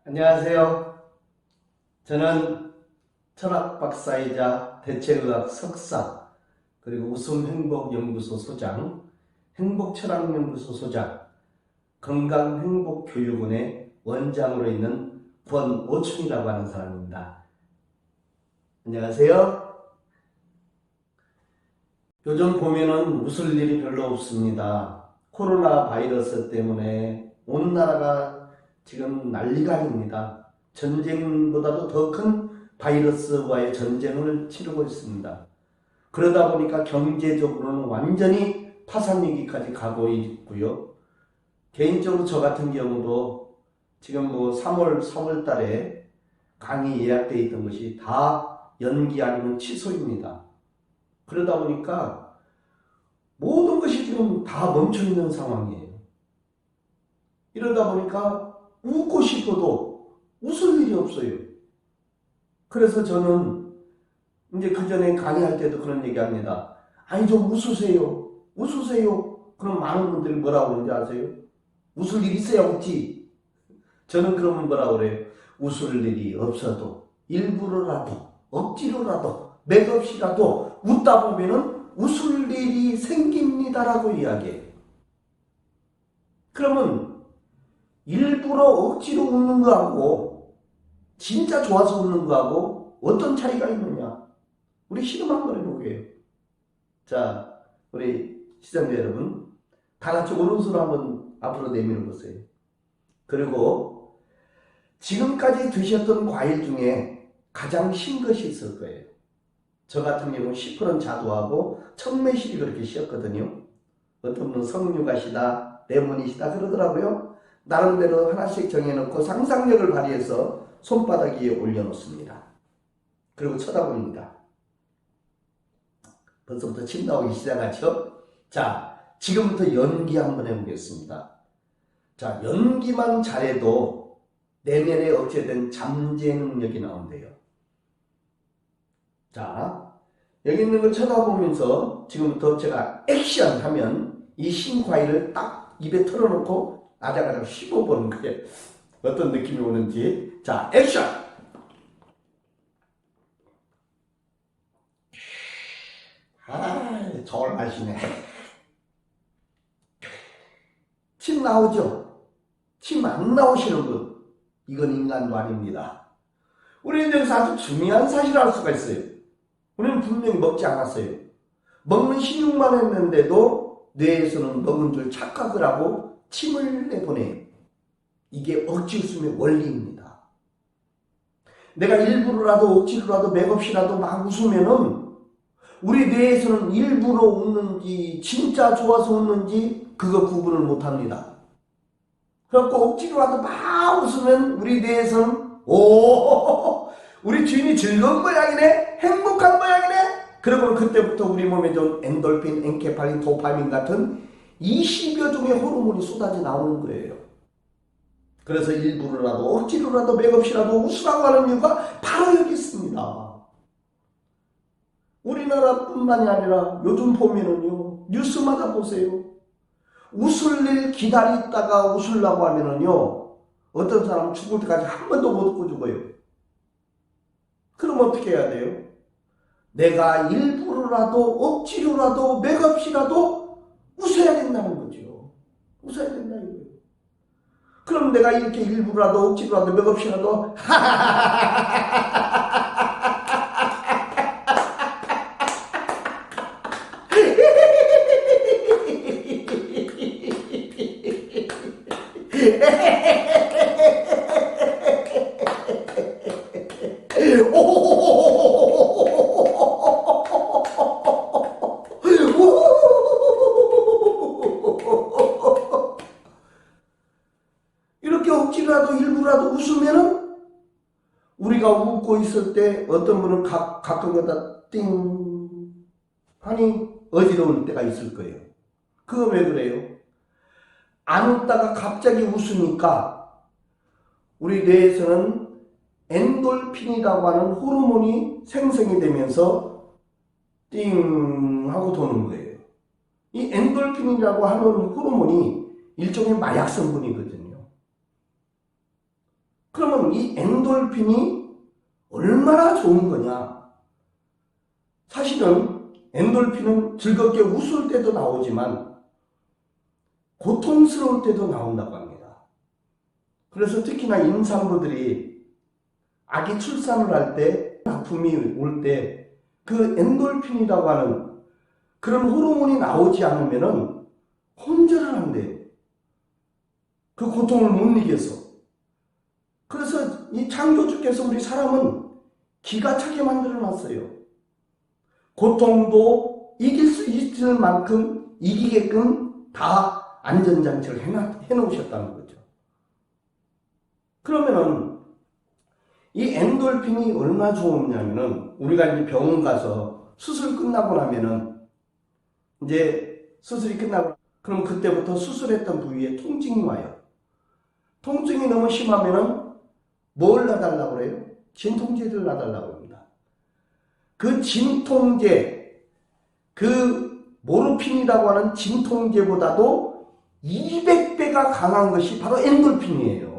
안녕하세요. 저는 철학 박사이자 대체의학 석사, 그리고 웃음행복연구소 소장, 행복철학연구소 소장, 건강행복교육원의 원장으로 있는 권오춘이라고 하는 사람입니다. 안녕하세요. 요즘 보면은 웃을 일이 별로 없습니다. 코로나 바이러스 때문에 온 나라가 지금 난리가 아닙니다. 전쟁보다도 더 큰 바이러스와의 전쟁을 치르고 있습니다. 그러다 보니까 경제적으로는 완전히 파산위기까지 가고 있고요. 개인적으로 저 같은 경우도 지금 3월, 4월 달에 강의 예약되어 있던 것이 다 연기 아니면 취소입니다. 그러다 보니까 모든 것이 지금 다 멈춰 있는 상황이에요. 이러다 보니까 웃고 싶어도 웃을 일이 없어요. 그래서 저는 이제 그 전에 강의할 때도 그런 얘기 합니다. 아니 좀 웃으세요. 웃으세요. 그럼 많은 분들이 뭐라고 그러는지 아세요? 웃을 일 있어야 웃지. 저는 그러면 뭐라고 그래요? 웃을 일이 없어도 일부러라도 억지로라도 맥없이라도 웃다 보면은 웃을 일이 생깁니다라고 이야기해요. 그러면 일부러 억지로 웃는 거하고 진짜 좋아서 웃는 거하고 어떤 차이가 있느냐? 우리 실험 한번 해보게요. 자, 우리 시청자 여러분, 다 같이 오른손 한번 앞으로 내밀어 보세요. 그리고 지금까지 드셨던 과일 중에 가장 신 것이 있을 거예요. 저 같은 경우는 10%는 자두하고 청매실이 그렇게 쉬었거든요. 어떤 분은 석류가시다, 레몬이시다 그러더라고요. 나름대로 하나씩 정해놓고 상상력을 발휘해서 손바닥 위에 올려놓습니다. 그리고 쳐다봅니다. 벌써부터 침 나오기 시작하죠? 자, 지금부터 연기 한번 해보겠습니다. 자, 연기만 잘해도 내면에 억제된 잠재 능력이 나온대요. 자, 여기 있는 걸 쳐다보면서 지금부터 제가 액션 하면 이 신과일을 딱 입에 털어놓고 아작아작 씹어보는 거예요. 어떤 느낌이 오는지. 자, 액션! 아, 저걸 마시네. 침 나오죠? 침 안 나오시는 분, 이건 인간도 아닙니다. 우리는 여기서 아주 중요한 사실을 알 수가 있어요. 우리는 분명히 먹지 않았어요. 먹는 식욕만 했는데도 뇌에서는 먹은 줄 착각을 하고 침을 내보내요. 이게 억지 웃음의 원리입니다. 내가 일부러라도 억지로라도 맥없이라도 막 웃으면은 우리 뇌에서는 일부러 웃는지 진짜 좋아서 웃는지 그거 구분을 못합니다. 그래갖고 억지로라도 막 웃으면 우리 뇌에서는 오 우리 주인이 즐거운 모양이네, 행복한 모양이네. 그러고 그때부터 우리 몸에 좀 엔돌핀, 엔케팔린, 도파민 같은 20여 종의 호르몬이 쏟아져 나오는 거예요. 그래서 일부러라도 억지로라도 맥없이라도 웃으라고 하는 이유가 바로 여기 있습니다. 우리나라뿐만이 아니라 요즘 보면은요, 뉴스마다 보세요. 웃을 일 기다리다가 웃으려고 하면은요, 어떤 사람은 죽을 때까지 한 번도 못 웃고 죽어요. 그럼 어떻게 해야 돼요? 내가 일부러라도 억지로라도 맥없이라도 웃어야 된다는 거죠. 웃어야 된다는 거예요. 그럼 내가 이렇게 일부러라도 억지로라도 맥없이라도 이렇게 억지로라도 일부라도 웃으면은 우리가 웃고 있을 때 어떤 분은 가끔가다 띵 하니 어지러울 때가 있을 거예요. 그거 왜 그래요? 안 웃다가 갑자기 웃으니까 우리 뇌에서는 엔돌핀이라고 하는 호르몬이 생성이 되면서 띵 하고 도는 거예요. 이 엔돌핀이라고 하는 호르몬이 일종의 마약 성분이거든요. 그러면 이 엔돌핀이 얼마나 좋은 거냐? 사실은 엔돌핀은 즐겁게 웃을 때도 나오지만 고통스러울 때도 나온다고 합니다. 그래서 특히나 임산부들이 아기 출산을 할 때 아픔이 올 때 그 엔돌핀이라고 하는 그런 호르몬이 나오지 않으면은 혼절을 한대요. 그 고통을 못 이겨서. 그래서 이 창조주께서 우리 사람은 기가 차게 만들어 놨어요. 고통도 이길 수 있을 만큼 이기게끔 다 안전장치를 해놓으셨다는 거죠. 그러면은 이 엔돌핀이 얼마나 좋으냐면은 우리가 이제 병원 가서 수술 끝나고 나면은 이제 수술이 끝나고 그럼 그때부터 수술했던 부위에 통증이 와요. 통증이 너무 심하면은 뭘 놔달라고 그래요? 진통제를 놔달라고 합니다. 그 진통제, 그 모르핀이라고 하는 진통제보다도 200배가 강한 것이 바로 엔돌핀이에요.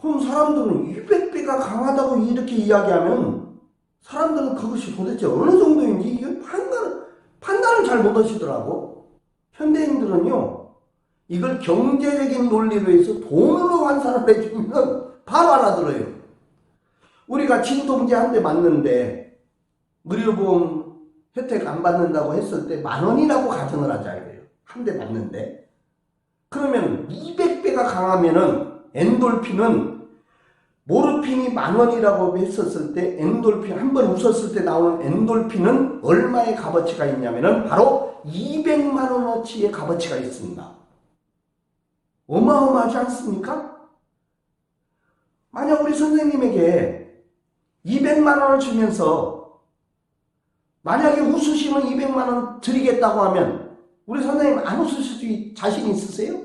그럼 사람들은 200배가 강하다고 이렇게 이야기하면 사람들은 그것이 도대체 어느 정도인지 이게 판단을 잘 못하시더라고. 현대인들은요, 이걸 경제적인 논리로 해서 돈으로 환산을 해주면 바로 알아들어요. 우리가 진통제 한 대 맞는데 의료보험 혜택 안 받는다고 했을 때 10,000원이라고 가정을 하자 이래요. 한 대 맞는데. 그러면 200배가 강하면은 엔돌핀은 모르핀이 10,000원이라고 했었을 때 엔돌핀 한 번 웃었을 때 나오는 엔돌핀은 얼마의 값어치가 있냐면은 바로 200만 원어치의 값어치가 있습니다. 어마어마하지 않습니까? 만약 우리 선생님에게 200만 원을 주면서 만약에 웃으시면 200만 원 드리겠다고 하면 우리 선생님 안 웃으실 자신 있으세요?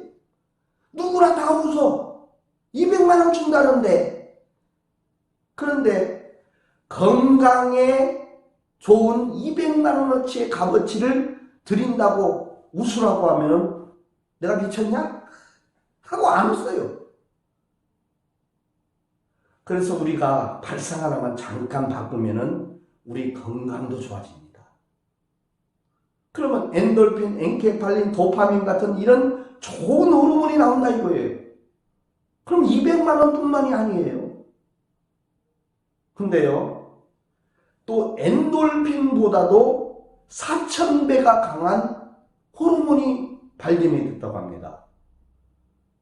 누구나 다 웃어. 200만 원 준다는데. 그런데 건강에 좋은 200만 원어치의 값어치를 드린다고 웃으라고 하면 내가 미쳤냐? 하고 안 웃어요. 그래서 우리가 발상 하나만 잠깐 바꾸면은 우리 건강도 좋아집니다. 그러면 엔돌핀, 엔케팔린, 도파민 같은 이런 좋은 호르몬이 나온다 이거예요. 그럼 200만 원뿐만이 아니에요. 근데요, 또 엔돌핀보다도 4,000배가 강한 호르몬이 발견이 됐다고 합니다.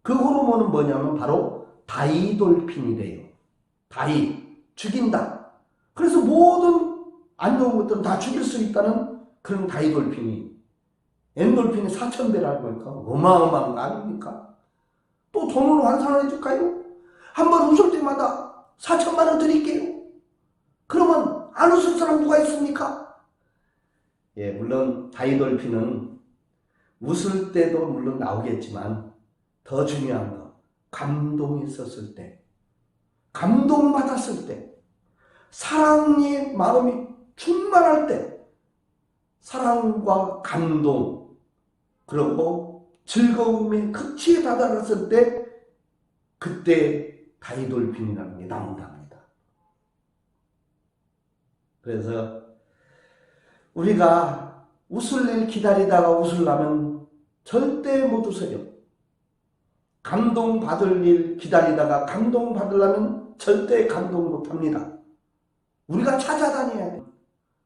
그 호르몬은 뭐냐면 바로 다이돌핀이래요. 죽인다. 그래서 모든 안 좋은 것들은 다 죽일 수 있다는 그런 다이돌핀이 엔돌핀이 4,000배라고 하니까 어마어마한 거 아닙니까? 또 돈으로 환산을 해줄까요? 한번 웃을 때마다 4,000만 원 드릴게요. 그러면 안 웃을 사람 누가 있습니까? 예, 물론 다이돌핀은 웃을 때도 물론 나오겠지만 더 중요한 거, 감동이 있었을 때, 감동받았을 때, 사랑의 마음이 충만할 때, 사랑과 감동, 그리고 즐거움의 극치에 다다랐을 때, 그때 다이돌핀이라는 게 나온답니다. 그래서 우리가 웃을 일 기다리다가 웃으려면 절대 못 웃어요. 감동받을 일 기다리다가 감동받으려면 절대 감동 못합니다. 우리가 찾아다녀야 돼.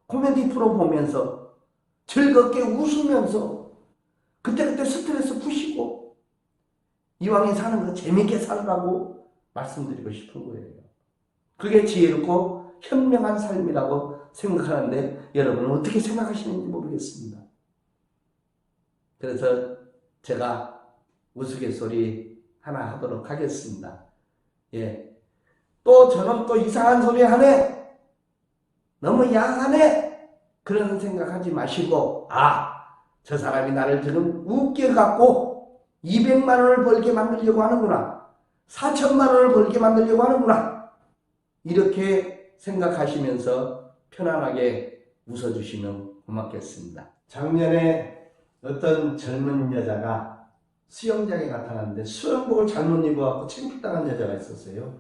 코미디 프로 보면서 즐겁게 웃으면서 그때그때 스트레스 푸시고 이왕에 사는 거 재밌게 살라고 말씀드리고 싶은 거예요. 그게 지혜롭고 현명한 삶이라고 생각하는데 여러분은 어떻게 생각하시는지 모르겠습니다. 그래서 제가 우스갯소리 하나 하도록 하겠습니다. 예. 또 저는 또 이상한 소리 하네. 너무 야하네. 그런 생각하지 마시고 저 사람이 나를 지금 웃겨갖고 200만 원을 벌게 만들려고 하는구나. 4,000만 원을 벌게 만들려고 하는구나. 이렇게 생각하시면서 편안하게 웃어주시면 고맙겠습니다. 작년에 어떤 젊은 여자가 수영장에 나타났는데 수영복을 잘못 입어갖고 창피당한 여자가 있었어요.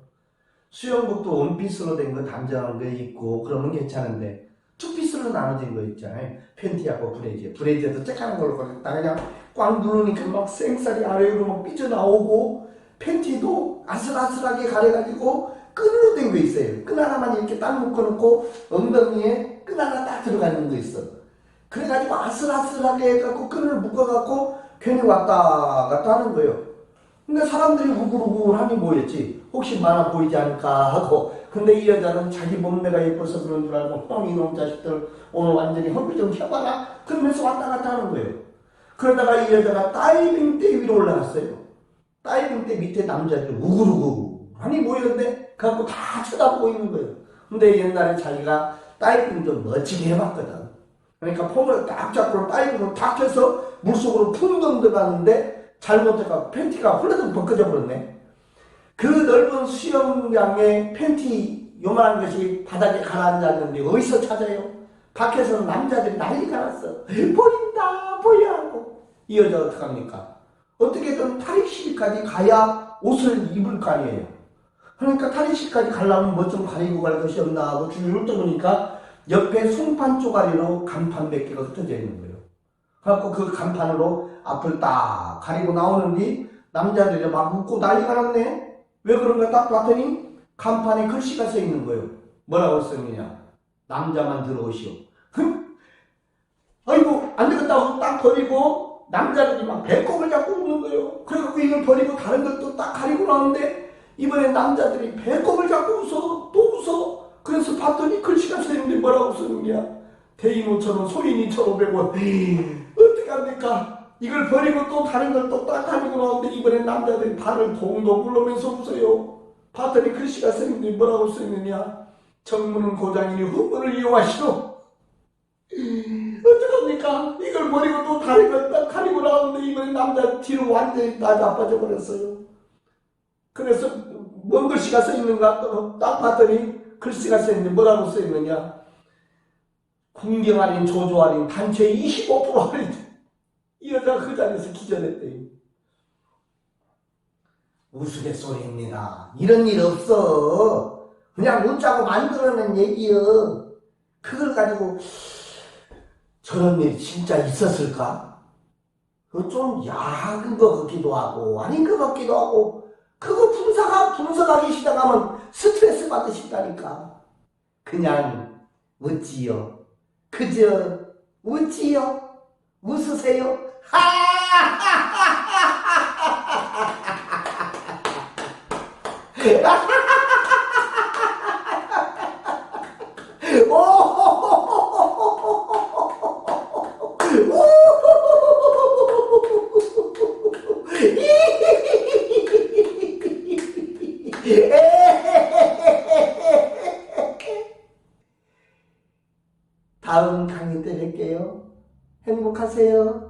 수영복도 원피스로 된 거 단정한 거 입고 그러면 괜찮은데 투피스로 나눠진 거 있잖아요. 팬티하고 브래지어. 브래지어도 쬐까는 걸로 걸렸다 그냥 꽉 누르니까 막 생살이 아래로 막 삐져나오고 팬티도 아슬아슬하게 가려가지고 끈으로 된 거 있어요. 끈 하나만 이렇게 딱 묶어놓고 엉덩이에 끈 하나 딱 들어가는 거 있어. 그래가지고 아슬아슬하게 해갖고 끈을 묶어갖고 괜히 왔다 갔다 하는 거예요. 근데 사람들이 우글우글하니 뭐였지? 혹시 많아 보이지 않을까 하고. 근데 이 여자는 자기 몸매가 예뻐서 그런 줄 알고 형 이놈 자식들 오늘 완전히 허물 좀 펴봐라 그러면서 왔다 갔다 하는 거예요. 그러다가 이 여자가 다이빙 대 위로 올라갔어요. 다이빙 대 밑에 남자들 우글우글하니 모였는데 그래갖고 다 쳐다보고 있는 거예요. 근데 옛날에 자기가 다이빙 좀 멋지게 해봤거든. 그러니까 폼을 딱 잡고 다이빙을 탁 해서 물속으로 풍덩 들어갔는데 잘못해가 팬티가 홀라당 벗겨져 버렸네. 그 넓은 수영장에 팬티 요만한 것이 바닥에 가라앉았는데 어디서 찾아요? 밖에서는 남자들이 난리가 났어. 보인다 보여 하고. 이 여자 어떡합니까? 어떻게든 탈의실까지 가야 옷을 입을 거 아니에요. 그러니까 탈의실까지 가려면 뭐 좀 가리고 갈 것이 없나 하고 주위를 훑어보니까 옆에 송판 쪼가리로 간판 몇 개가 흩어져 있는 거예요. 그래갖고 그 간판으로 앞을 딱 가리고 나오는데 남자들이 막 웃고 난리가 났네. 왜 그런가 딱 봤더니 간판에 글씨가 써 있는 거예요. 뭐라고 써있느냐? 남자만 들어오시오. 아이고 안 되겠다고 딱 버리고 남자들이 막 배꼽을 잡고 웃는 거예요. 그래갖고 이걸 버리고 다른 것도 딱 가리고 나오는데 이번엔 남자들이 배꼽을 잡고 웃어 또 웃어. 그래서 봤더니 글씨가 써 있는데 뭐라고 써있느냐? 대인 5,000원 소인이 1,500원. 어떡합니까? 이걸 버리고 또 다른 걸 또 딱 가지고 나오는데 이번엔 남자들이 발을 동동 굴러면서 웃어요. 봤더니 글씨가 써있는데 뭐라고 써있느냐? 정문은 고장이니 후문을 이용하시오. 어떡합니까? 이걸 버리고 또 다른 걸 딱 가지고 나오는데 이번엔 남자 뒤로 완전히 다 자빠져 버렸어요. 그래서 뭔 글씨가 써있는가 딱 봤더니 글씨가 써있는데 뭐라고 써있느냐? 군경 할인, 조조 할인, 단체 25% 할인. 이 여자가 그 자리에서 기절했대요. 우스갯소리입니다. 이런 일 없어. 그냥 웃자고 만들어낸 얘기여. 그걸 가지고 저런 일이 진짜 있었을까? 그거 좀 야한 것 같기도 하고 아닌 것 같기도 하고 그거 분석하기 시작하면 스트레스 받으신다니까. 그냥 웃지요. 그저 웃지요. 웃으세요. 다음 강의 때 뵐게요. 행복하세요.